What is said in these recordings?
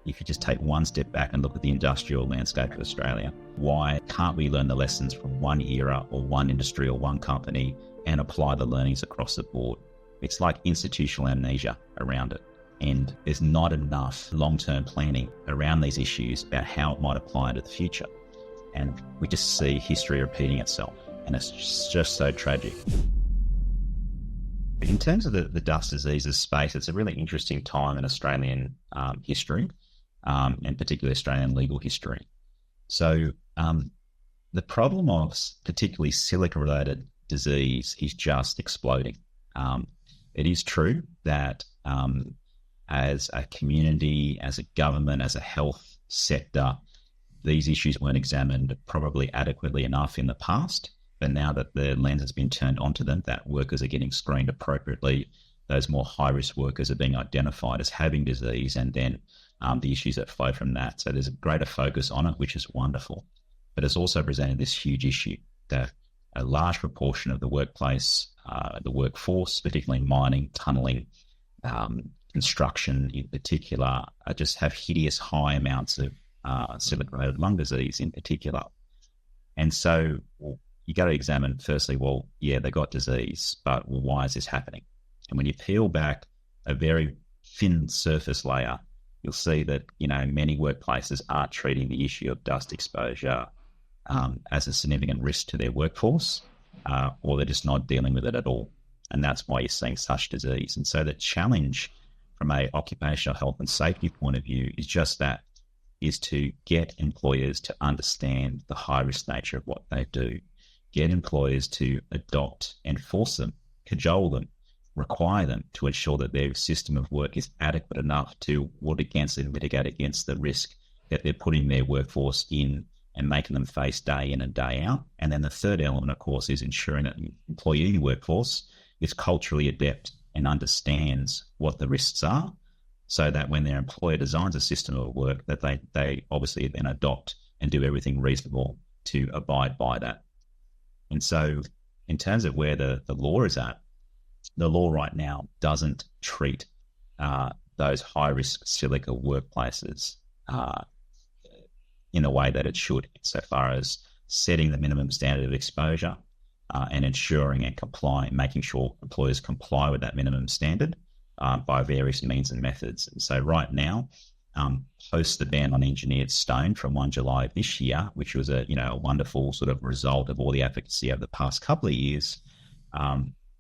if you just take one step back and look at the industrial landscape of Australia, why can't we learn the lessons from one era or one industry or one company and apply the learnings across the board? It's like institutional amnesia around it. And there's not enough long-term planning around these issues about how it might apply into the future. And we just see history repeating itself. And it's just so tragic. In terms of the dust diseases space, it's a really interesting time in Australian history, and particularly Australian legal history. So the problem of particularly silica-related disease is just exploding. It is true that as a community, as a government, as a health sector, these issues weren't examined probably adequately enough in the past. But now that the lens has been turned onto them, that workers are getting screened appropriately, those more high-risk workers are being identified as having disease, and then the issues that flow from that. So there's a greater focus on it, which is wonderful. But it's also presented this huge issue that a large proportion of the workplace, the workforce, particularly mining, tunnelling, construction in particular, just have hideous high amounts of silica-related lung disease in particular. And so you got to examine, firstly, well, yeah, they got disease, but why is this happening? And when you peel back a very thin surface layer, you'll see that, many workplaces are treating the issue of dust exposure as a significant risk to their workforce, or they're just not dealing with it at all. And that's why you're seeing such disease. And so the challenge from an occupational health and safety point of view is to get employers to understand the high-risk nature of what they do, get employers to adopt and force them, cajole them, require them to ensure that their system of work is adequate enough to ward against and mitigate against the risk that they're putting their workforce in and making them face day in and day out. And then the third element, of course, is ensuring that the employee workforce is culturally adept and understands what the risks are, so that when their employer designs a system of work, that they obviously then adopt and do everything reasonable to abide by that. And so in terms of where the law is at, the law right now doesn't treat those high-risk silica workplaces in a way that it should, insofar as setting the minimum standard of exposure and ensuring and complying, making sure employers comply with that minimum standard by various means and methods. And so right now, post the ban on engineered stone from 1 July of this year, which was a wonderful sort of result of all the advocacy over the past couple of years,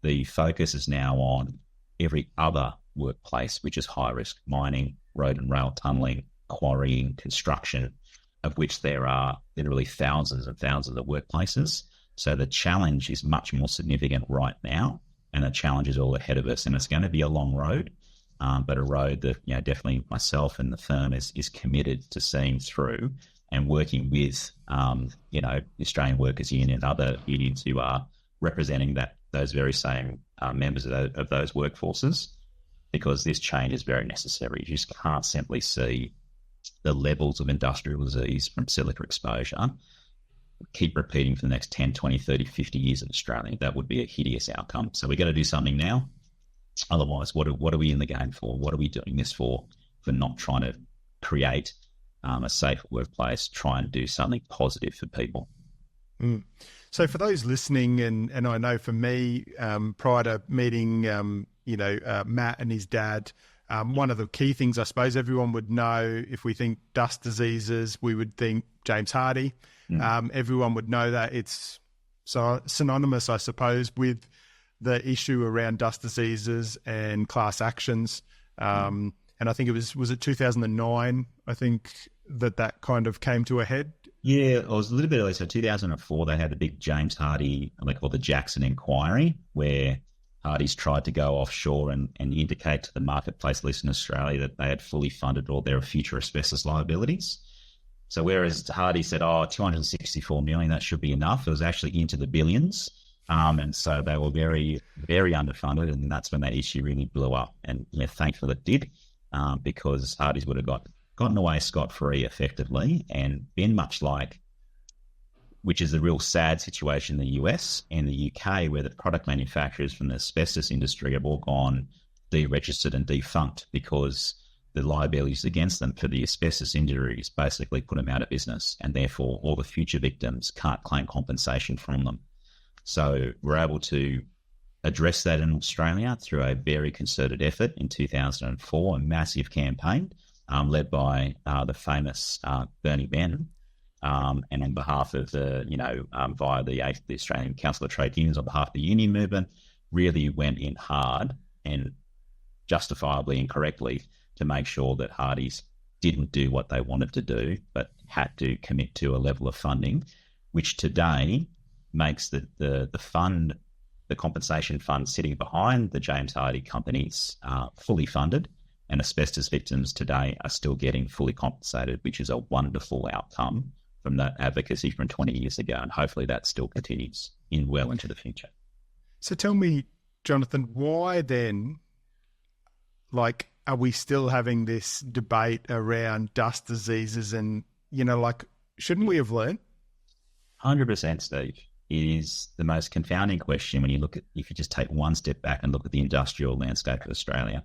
the focus is now on every other workplace which is high risk: mining, road and rail tunnelling, quarrying, construction, of which there are literally thousands and thousands of workplaces. So the challenge is much more significant right now, and the challenge is all ahead of us, and it's going to be a long road. But a road that definitely myself and the firm is committed to seeing through, and working with the Australian Workers Union and other unions who are representing those very same members of those workforces, because this change is very necessary. You just can't simply see the levels of industrial disease from silica exposure keep repeating for the next 10, 20, 30, 50 years in Australia. That would be a hideous outcome. So we've got to do something now. Otherwise, what are we in the game for? What are we doing this for not trying to create a safe workplace, try and do something positive for people? Mm. So for those listening, and I know for me, prior to meeting, Matt and his dad, one of the key things I suppose everyone would know, if we think dust diseases, we would think James Hardie. Mm. Everyone would know that. It's so synonymous, I suppose, with the issue around dust diseases and class actions. And I think was it 2009, I think, that kind of came to a head? Yeah, it was a little bit earlier. So 2004, they had the big James Hardie, they call the Jackson Inquiry, where Hardie's tried to go offshore and indicate to the marketplace, at least in Australia, that they had fully funded all their future asbestos liabilities. So whereas Hardie said, 264 million, that should be enough, it was actually into the billions. And so they were very, very underfunded, and that's when that issue really blew up. And thankfully it did, because Hardie's would have gotten away scot-free effectively, and been much like, which is a real sad situation in the US and the UK, where the product manufacturers from the asbestos industry have all gone deregistered and defunct, because the liabilities against them for the asbestos injuries basically put them out of business, and therefore all the future victims can't claim compensation from them. So we're able to address that in Australia through a very concerted effort in 2004, a massive campaign led by the famous Bernie Bannon, and on behalf of via the Australian Council of Trade Unions, on behalf of the union movement, really went in hard and justifiably and correctly to make sure that Hardies didn't do what they wanted to do, but had to commit to a level of funding, which today makes the fund, the compensation fund sitting behind the James Hardie companies, fully funded, and asbestos victims today are still getting fully compensated, which is a wonderful outcome from that advocacy from 20 years ago, and hopefully that still continues well into the future. So tell me, Jonathan, why then, are we still having this debate around dust diseases and, shouldn't we have learned? 100%, Steve. It is the most confounding question when if you just take one step back and look at the industrial landscape of Australia.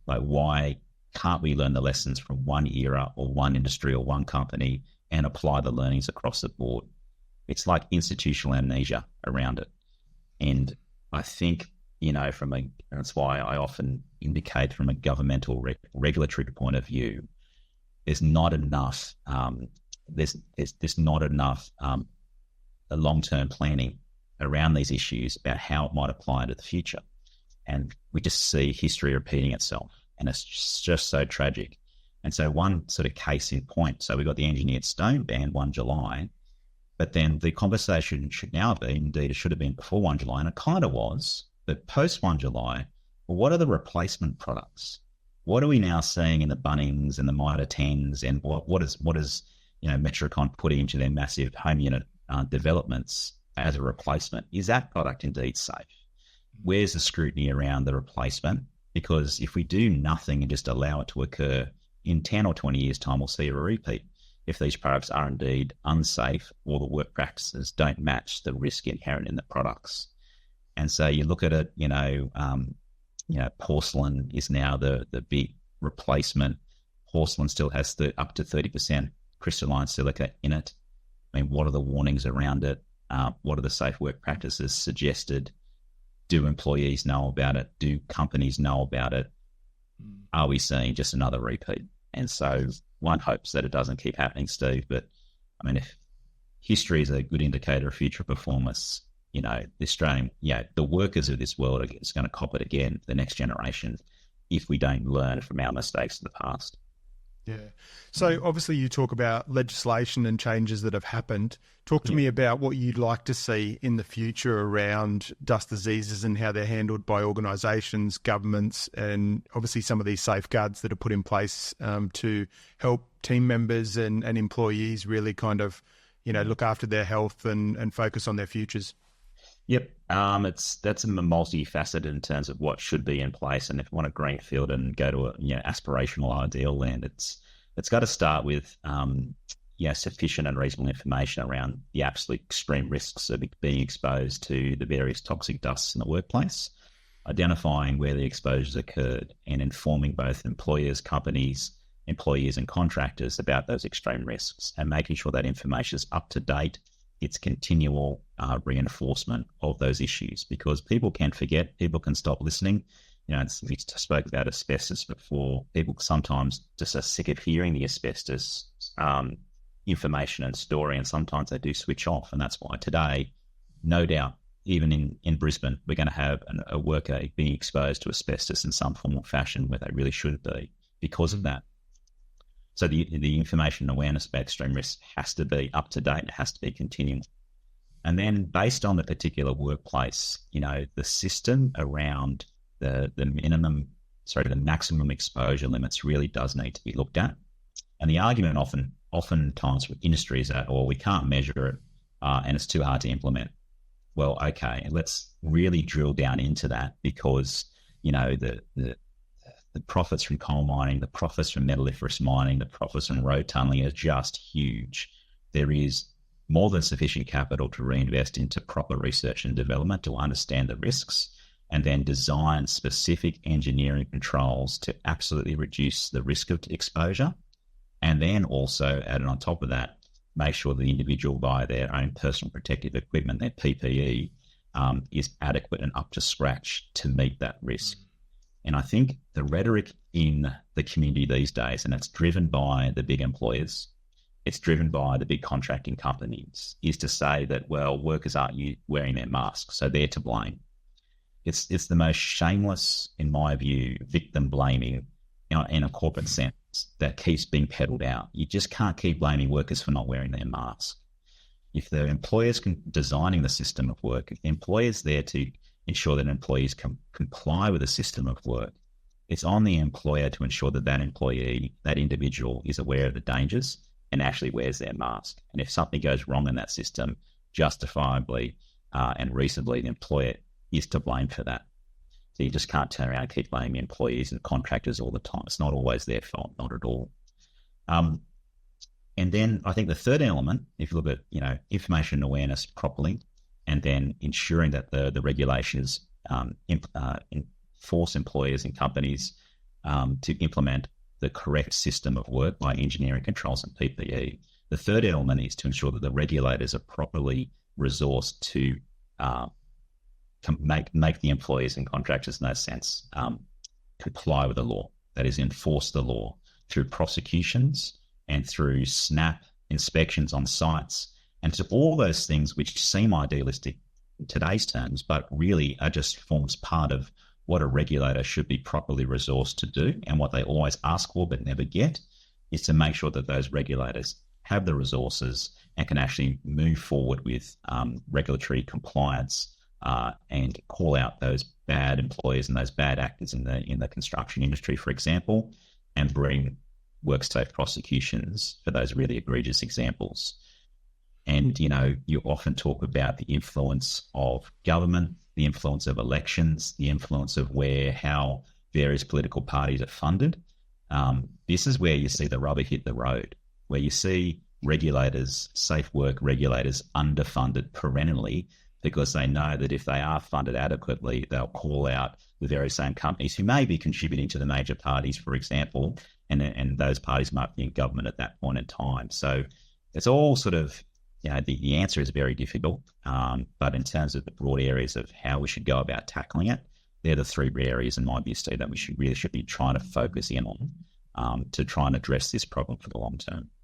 Why can't we learn the lessons from one era or one industry or one company and apply the learnings across the board? It's like institutional amnesia around it. And I think, that's why I often indicate from a governmental regulatory point of view, there's not enough, there's not enough long-term planning around these issues about how it might apply into the future. And we just see history repeating itself, and it's just so tragic. And so one sort of case in point, so we got the engineered stone ban 1 July, but then the conversation should now be, indeed it should have been before 1 July, and it kind of was, but post 1 July, well, what are the replacement products? What are we now seeing in the Bunnings and the Mitre 10s, and what is Metricon putting into their massive home unit developments as a replacement? Is that product indeed safe? Where's the scrutiny around the replacement? Because if we do nothing and just allow it to occur, in 10 or 20 years' time, we'll see a repeat if these products are indeed unsafe or the work practices don't match the risk inherent in the products. And so you look at it, porcelain is now the big replacement. Porcelain still has up to 30% crystalline silica in it. I mean, what are the warnings around it? What are the safe work practices suggested? Do employees know about it? Do companies know about it? Are we seeing just another repeat? And so one hopes that it doesn't keep happening, Steve. But I mean, if history is a good indicator of future performance, the workers of this world are going to cop it again, the next generation, if we don't learn from our mistakes of the past. Yeah. So obviously you talk about legislation and changes that have happened. Talk to me about what you'd like to see in the future around dust diseases and how they're handled by organisations, governments, and obviously some of these safeguards that are put in place to help team members and employees really kind of, look after their health and focus on their futures. Yep. That's a multifaceted in terms of what should be in place. And if you want a greenfield and go to a aspirational ideal land, it's got to start with sufficient and reasonable information around the absolute extreme risks of being exposed to the various toxic dusts in the workplace, identifying where the exposures occurred, and informing both employers, companies, employees and contractors about those extreme risks, and making sure that information is up to date. It's continual reinforcement of those issues, because people can forget, people can stop listening. We spoke about asbestos before. People sometimes just are sick of hearing the asbestos information and story, and sometimes they do switch off. And that's why today, no doubt, even in Brisbane, we're going to have a worker being exposed to asbestos in some form or fashion where they really should be because of that. So the information and awareness about extreme risk has to be up to date. It has to be continuing. And then based on the particular workplace, the system around the maximum exposure limits really does need to be looked at. And the argument oftentimes with industry is that, we can't measure it and it's too hard to implement. Well, okay, let's really drill down into that, because, the profits from coal mining, the profits from metalliferous mining, the profits from road tunnelling are just huge. There is more than sufficient capital to reinvest into proper research and development to understand the risks. and then design specific engineering controls to absolutely reduce the risk of exposure. And then also added on top of that, make sure the individual via their own personal protective equipment, their PPE, is adequate and up to scratch to meet that risk. And I think the rhetoric in the community these days, and it's driven by the big employers, it's driven by the big contracting companies, is to say that, well, workers aren't wearing their masks, so they're to blame. It's the most shameless, in my view, victim blaming in a corporate sense that keeps being peddled out. You just can't keep blaming workers for not wearing their mask. If the employers designing the system of work, if the employer's there to ensure that employees can comply with the system of work, it's on the employer to ensure that that employee, that individual, is aware of the dangers and actually wears their mask. And if something goes wrong in that system, justifiably and reasonably, the employer is to blame for that. So you just can't turn around and keep blaming employees and contractors all the time. It's not always their fault, not at all. And then I think the third element, if you look at information awareness properly, and then ensuring that the regulations force employers and companies to implement the correct system of work by engineering controls and PPE. The third element is to ensure that the regulators are properly resourced to make the employees and contractors, in that sense, comply with the law. That is, enforce the law through prosecutions and through SNAP inspections on sites, and to all those things which seem idealistic in today's terms, but really are just forms part of what a regulator should be properly resourced to do, and what they always ask for but never get, is to make sure that those regulators have the resources and can actually move forward with regulatory compliance and call out those bad employers and those bad actors in the construction industry, for example, and bring work-safe prosecutions for those really egregious examples. And, you often talk about the influence of government, the influence of elections, the influence of how various political parties are funded. This is where you see the rubber hit the road, where you see regulators, safe work regulators, underfunded perennially, because they know that if they are funded adequately, they'll call out the very same companies who may be contributing to the major parties, for example, and those parties might be in government at that point in time. So it's all sort of, the answer is very difficult, but in terms of the broad areas of how we should go about tackling it, they're the three areas in my view, Steve, that we should be trying to focus in on to try and address this problem for the long term.